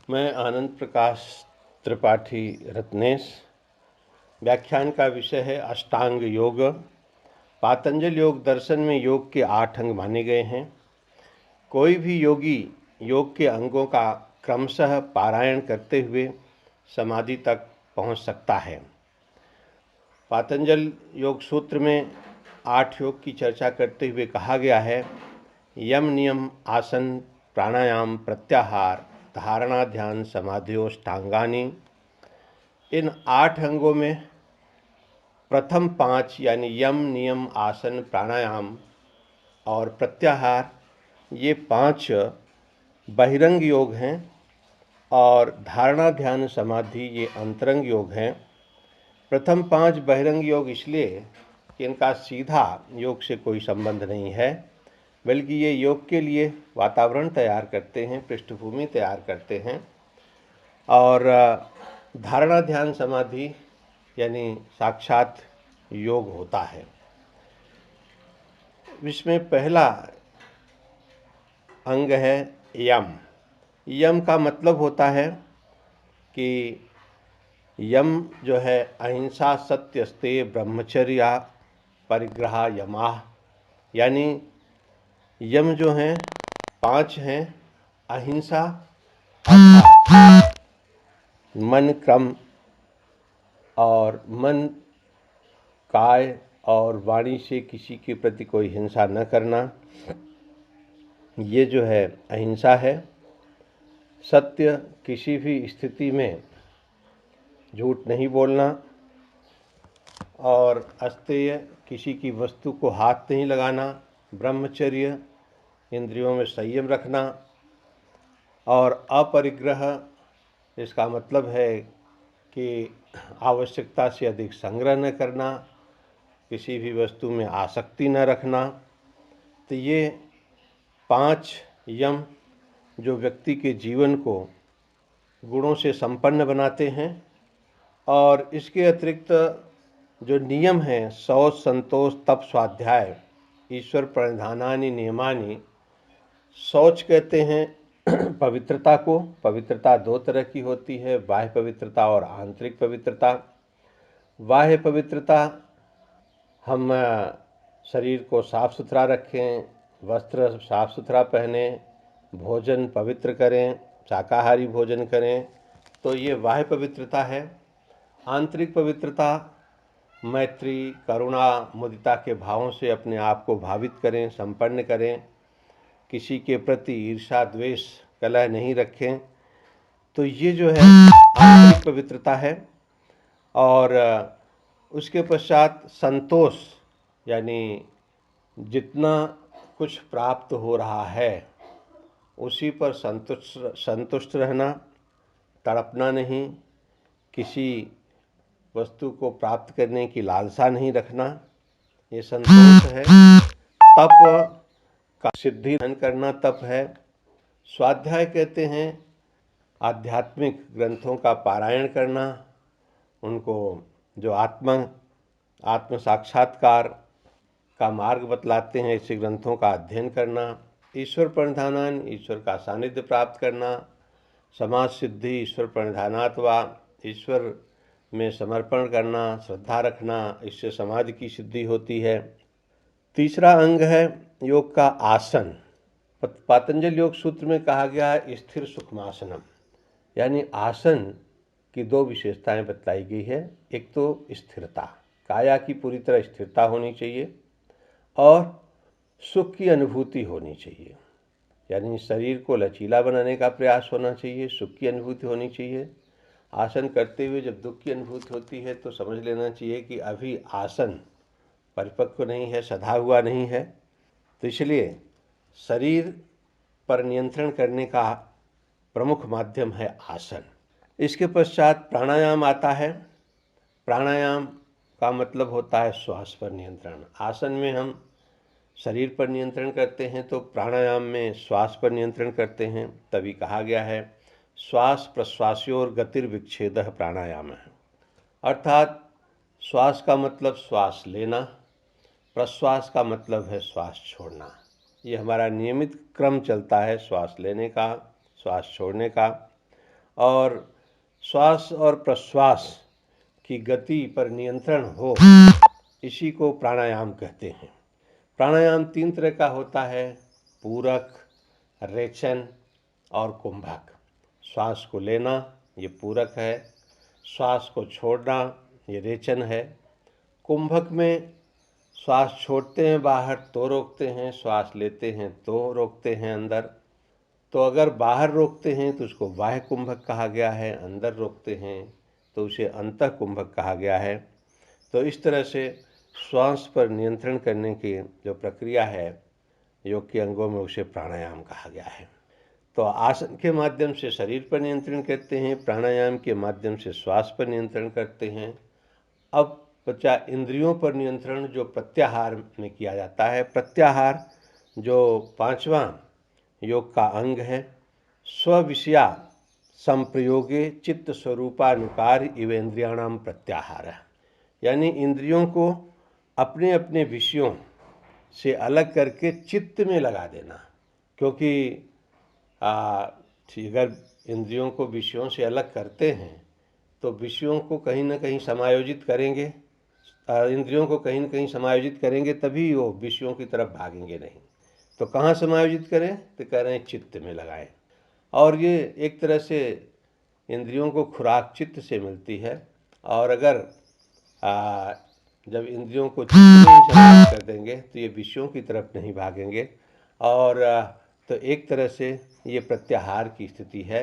मैं आनंद प्रकाश त्रिपाठी रत्नेश। व्याख्यान का विषय है अष्टांग योग। पातंजल योग दर्शन में योग के 8 अंग माने गए हैं। कोई भी योगी योग के अंगों का क्रमशः पारायण करते हुए समाधि तक पहुंच सकता है। पातंजल योग सूत्र में 8 योग की चर्चा करते हुए कहा गया है, यम नियम आसन प्राणायाम प्रत्याहार धारणा ध्यान समाधियोष्टांगानी। इन 8 अंगों में प्रथम 5 यानी यम नियम आसन प्राणायाम और प्रत्याहार, ये 5 बहिरंग योग हैं और धारणा ध्यान समाधि ये अंतरंग योग हैं। प्रथम 5 बहिरंग योग इसलिए कि इनका सीधा योग से कोई संबंध नहीं है, बल्कि ये योग के लिए वातावरण तैयार करते हैं, पृष्ठभूमि तैयार करते हैं। और धारणा ध्यान समाधि यानी साक्षात योग होता है। इसमें पहला अंग है यम। यम का मतलब होता है कि यम जो है अहिंसा सत्य स्ते ब्रह्मचर्य परिग्रह यमाह, यानी यम जो हैं 5 हैं। अहिंसा अर्थात मन क्रम और मन काय और वाणी से किसी के प्रति कोई हिंसा न करना, ये जो है अहिंसा है। सत्य, किसी भी स्थिति में झूठ नहीं बोलना। और अस्तेय, किसी की वस्तु को हाथ नहीं लगाना। ब्रह्मचर्य, इंद्रियों में संयम रखना। और अपरिग्रह, इसका मतलब है कि आवश्यकता से अधिक संग्रह न करना, किसी भी वस्तु में आसक्ति न रखना। तो ये 5 यम जो व्यक्ति के जीवन को गुणों से संपन्न बनाते हैं। और इसके अतिरिक्त जो नियम हैं, शौच संतोष तप स्वाध्याय ईश्वर प्रणिधानानि नियमानि। शौच कहते हैं पवित्रता को। पवित्रता 2 तरह की होती है, बाह्य पवित्रता और आंतरिक पवित्रता। बाह्य पवित्रता, हम शरीर को साफ सुथरा रखें, वस्त्र साफ सुथरा पहने, भोजन पवित्र करें, शाकाहारी भोजन करें, तो ये बाह्य पवित्रता है। आंतरिक पवित्रता, मैत्री करुणा मुदिता के भावों से अपने आप को भावित करें, संपन्न करें, किसी के प्रति ईर्षा द्वेष कलह नहीं रखें। तो ये जो है आंतरिक पवित्रता है। और उसके पश्चात संतोष, यानी जितना कुछ प्राप्त हो रहा है उसी पर संतुष्ट रहना, तड़पना नहीं, किसी वस्तु को प्राप्त करने की लालसा नहीं रखना, ये संतोष है। तप का सिद्धि धन करना तप है। स्वाध्याय कहते हैं आध्यात्मिक ग्रंथों का पारायण करना, उनको जो आत्म साक्षात्कार का मार्ग बतलाते हैं, ऐसे ग्रंथों का अध्ययन करना। ईश्वर प्रणिधानान, ईश्वर का सानिध्य प्राप्त करना। समाज सिद्धि ईश्वर प्रणिधानात्वा, ईश्वर में समर्पण करना, श्रद्धा रखना, इससे समाधि की सिद्धि होती है। तीसरा अंग है योग का आसन। पातंजल योग सूत्र में कहा गया है स्थिर सुखमासनम, यानी आसन की 2 विशेषताएं बतलाई गई है। एक तो स्थिरता, काया की पूरी तरह स्थिरता होनी चाहिए और सुख की अनुभूति होनी चाहिए, यानी शरीर को लचीला बनाने का प्रयास होना चाहिए, सुख की अनुभूति होनी चाहिए। आसन करते हुए जब दुख की अनुभूति होती है तो समझ लेना चाहिए कि अभी आसन परिपक्व नहीं है, सधा हुआ नहीं है। तो इसलिए शरीर पर नियंत्रण करने का प्रमुख माध्यम है आसन। इसके पश्चात प्राणायाम आता है। प्राणायाम का मतलब होता है श्वास पर नियंत्रण। आसन में हम शरीर पर नियंत्रण करते हैं, तो प्राणायाम में श्वास पर नियंत्रण करते हैं। तभी कहा गया है श्वास प्रश्वासयोर गतिर्विच्छेदः प्राणायाम है। अर्थात श्वास का मतलब श्वास लेना, प्रश्वास का मतलब है श्वास छोड़ना। ये हमारा नियमित क्रम चलता है, श्वास लेने का, श्वास छोड़ने का। और श्वास और प्रश्वास की गति पर नियंत्रण हो, इसी को प्राणायाम कहते हैं। प्राणायाम 3 तरह का होता है, पूरक, रेचन और कुंभक। श्वास को लेना ये पूरक है, श्वास को छोड़ना ये रेचन है। कुंभक में श्वास छोड़ते हैं बाहर तो रोकते हैं, श्वास लेते हैं तो रोकते हैं अंदर। तो अगर बाहर रोकते हैं तो उसको बाह्य कुंभक कहा गया है, अंदर रोकते हैं तो उसे अंतः कुंभक कहा गया है। तो इस तरह से श्वास पर नियंत्रण करने की जो प्रक्रिया है योग के अंगों में, उसे प्राणायाम कहा गया है। तो आसन के माध्यम से शरीर पर नियंत्रण करते हैं, प्राणायाम के माध्यम से श्वास पर नियंत्रण करते हैं। अब बचा इंद्रियों पर नियंत्रण, जो प्रत्याहार में किया जाता है। प्रत्याहार जो 5वां योग का अंग है। स्विषया संप्रयोगे चित्त स्वरूपानुकार इवेन्द्रियाणाम प्रत्याहार, यानी इंद्रियों को अपने अपने विषयों से अलग करके चित्त में लगा देना। क्योंकि अगर इंद्रियों को विषयों से अलग करते हैं तो विषयों को कहीं ना कहीं समायोजित करेंगे, इंद्रियों को कहीं ना कहीं समायोजित करेंगे, तभी वो विषयों की तरफ भागेंगे नहीं। तो कहाँ समायोजित करें, तो कह रहे हैं चित्त में लगाएं। और ये एक तरह से इंद्रियों को खुराक चित्त से मिलती है। और अगर जब इंद्रियों को चित्त में ही समाहित कर देंगे तो ये विषयों की तरफ नहीं भागेंगे। और तो एक तरह से ये प्रत्याहार की स्थिति है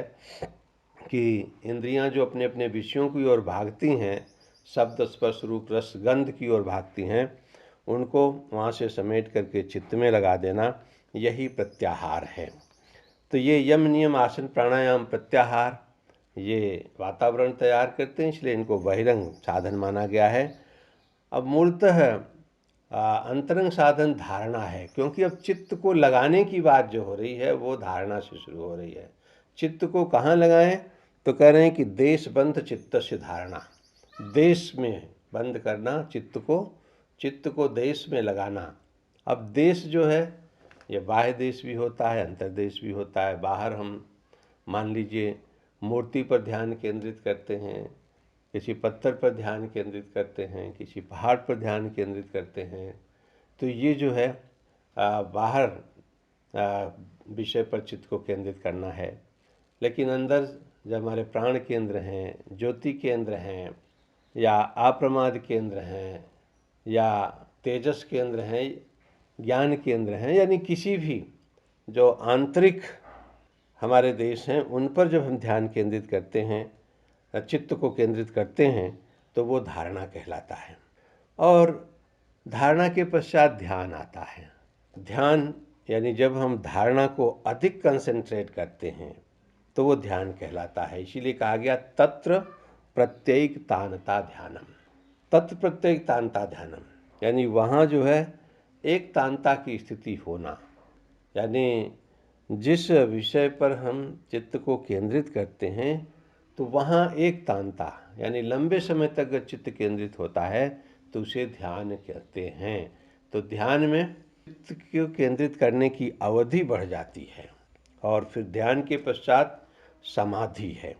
कि इंद्रियां जो अपने अपने विषयों की ओर भागती हैं, शब्द स्पर्श रूप रस गंध की ओर भागती हैं, उनको वहाँ से समेट करके चित्त में लगा देना, यही प्रत्याहार है। तो ये यम नियम आसन प्राणायाम प्रत्याहार ये वातावरण तैयार करते हैं, इसलिए इनको बहिरंग साधन माना गया है। अब मूलतः अंतरंग साधन धारणा है, क्योंकि अब चित्त को लगाने की बात जो हो रही है वो धारणा से शुरू हो रही है। चित्त को कहाँ लगाएं, तो कह रहे हैं कि देश बंध चित्त से धारणा, देश में बंद करना चित्त को देश में लगाना। अब देश जो है ये बाह्य देश भी होता है, अंतर्देश भी होता है। बाहर हम मान लीजिए मूर्ति पर ध्यान केंद्रित करते हैं, किसी पत्थर पर ध्यान केंद्रित करते हैं, किसी पहाड़ पर ध्यान केंद्रित करते हैं, तो ये जो है बाहर विषय पर चित्त को केंद्रित करना है। लेकिन अंदर जब हमारे प्राण केंद्र हैं, ज्योति केंद्र हैं, या अप्रमाद केंद्र हैं, या तेजस केंद्र हैं, ज्ञान केंद्र हैं, यानी किसी भी जो आंतरिक हमारे देश हैं, उन पर जब हम ध्यान केंद्रित करते हैं, चित्त को केंद्रित करते हैं, तो वो धारणा कहलाता है। और धारणा के पश्चात ध्यान आता है। ध्यान यानी जब हम धारणा को अधिक कंसंट्रेट करते हैं तो वो ध्यान कहलाता है। इसीलिए कहा गया तत्र प्रत्येक तानता ध्यानम, तत्र प्रत्येक तानता ध्यानम, यानी वहाँ जो है एक तानता की स्थिति होना, यानी जिस विषय पर हम चित्त को केंद्रित करते हैं तो वहाँ एक तानता, यानी लंबे समय तक अगर चित्त केंद्रित होता है तो उसे ध्यान कहते हैं। तो ध्यान में चित्त को केंद्रित करने की अवधि बढ़ जाती है। और फिर ध्यान के पश्चात समाधि है।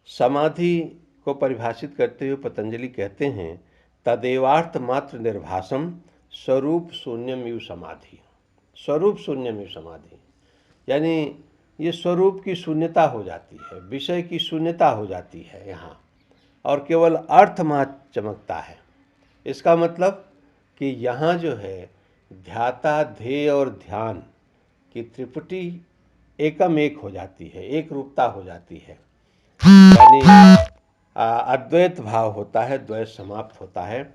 समाधि को परिभाषित करते हुए पतंजलि कहते हैं तदेवार्थ मात्र निर्भासम स्वरूप शून्यम यु समाधि। स्वरूप शून्यम यु समाधि, यानी ये स्वरूप की शून्यता हो जाती है, विषय की शून्यता हो जाती है यहाँ, और केवल अर्थ मात्र चमकता है। इसका मतलब कि यहाँ जो है ध्याता ध्येय और ध्यान की त्रिपुटी एकम एक हो जाती है, एक रूपता हो जाती है, यानी अद्वैत भाव होता है, द्वैत समाप्त होता है।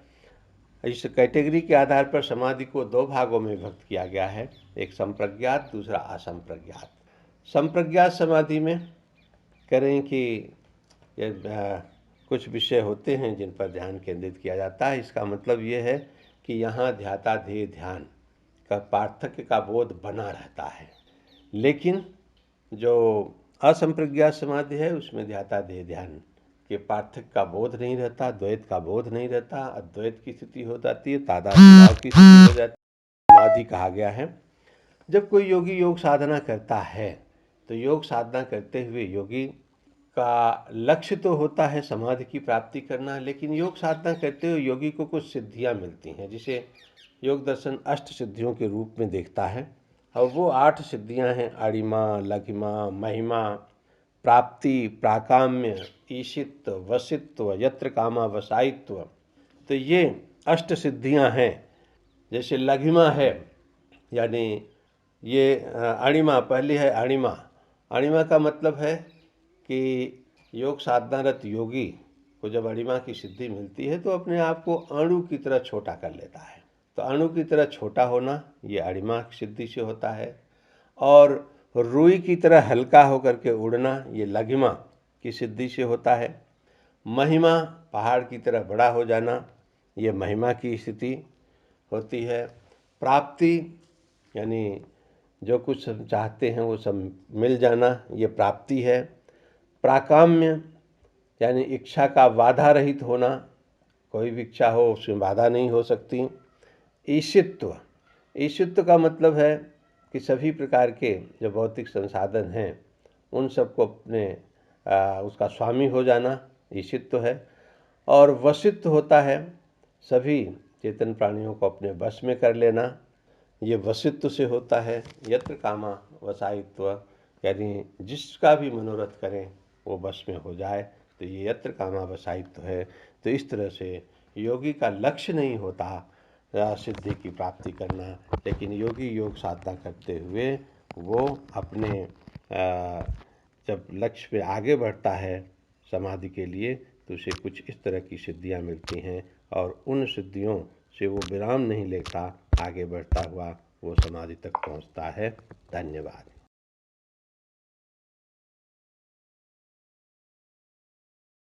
इस कैटेगरी के आधार पर समाधि को 2 भागों में विभक्त किया गया है, एक संप्रज्ञात, दूसरा असंप्रज्ञात। संप्रज्ञात समाधि में करें कि कुछ विषय होते हैं जिन पर ध्यान केंद्रित किया जाता है। इसका मतलब ये है कि यहाँ ध्याता ध्येय ध्यान का पार्थक्य का बोध बना रहता है। लेकिन जो असंप्रज्ञात समाधि है उसमें ध्याता ध्येय ध्यान के पार्थक्य का बोध नहीं रहता, द्वैत का बोध नहीं रहता, अद्वैत की स्थिति हो जाती है, तादात्म्य की स्थिति हो जाती है। समाधि कहा गया है। जब कोई योगी योग साधना करता है तो योग साधना करते हुए योगी का लक्ष्य तो होता है समाधि की प्राप्ति करना, लेकिन योग साधना करते हुए योगी को कुछ सिद्धियां मिलती हैं, जिसे योग दर्शन अष्ट सिद्धियों के रूप में देखता है। और वो 8 सिद्धियां हैं: अणिमा, लघिमा, महिमा, प्राप्ति, प्राकाम्य, ईशित्व, वसित्व, यत्र कामा वसायित्व। तो ये अष्ट सिद्धियां हैं। जैसे लघिमा है, यानी ये अणिमा, पहली है अणिमा। अणिमा का मतलब है कि योग साधनारत योगी को जब अणिमा की सिद्धि मिलती है तो अपने आप को अणु की तरह छोटा कर लेता है। तो अणु की तरह छोटा होना ये अणिमा की सिद्धि से होता है। और रुई की तरह हल्का होकर के उड़ना ये लघिमा की सिद्धि से होता है। महिमा, पहाड़ की तरह बड़ा हो जाना, ये महिमा की स्थिति होती है। प्राप्ति यानी जो कुछ हम चाहते हैं वो सब मिल जाना, ये प्राप्ति है। प्राकाम्य यानी इच्छा का बाधा रहित होना, कोई भी इच्छा हो उसमें बाधा नहीं हो सकती। ईशित्व, ईशित्व का मतलब है कि सभी प्रकार के जो भौतिक संसाधन हैं उन सबको अपने उसका स्वामी हो जाना, ईशित्व है। और वशित्व होता है सभी चेतन प्राणियों को अपने वश में कर लेना, ये वशित्व से होता है। यत्र कामा वसायित्व, यानी जिसका भी मनोरथ करें वो वश में हो जाए, तो ये यत्र कामा वसायित्व है। तो इस तरह से योगी का लक्ष्य नहीं होता सिद्धि की प्राप्ति करना, लेकिन योगी योग साधना करते हुए वो अपने जब लक्ष्य पे आगे बढ़ता है समाधि के लिए, तो उसे कुछ इस तरह की सिद्धियां मिलती हैं, और उन सिद्धियों से वो विराम नहीं लेता, आगे बढ़ता हुआ वो समाधि तक पहुंचता है। धन्यवाद।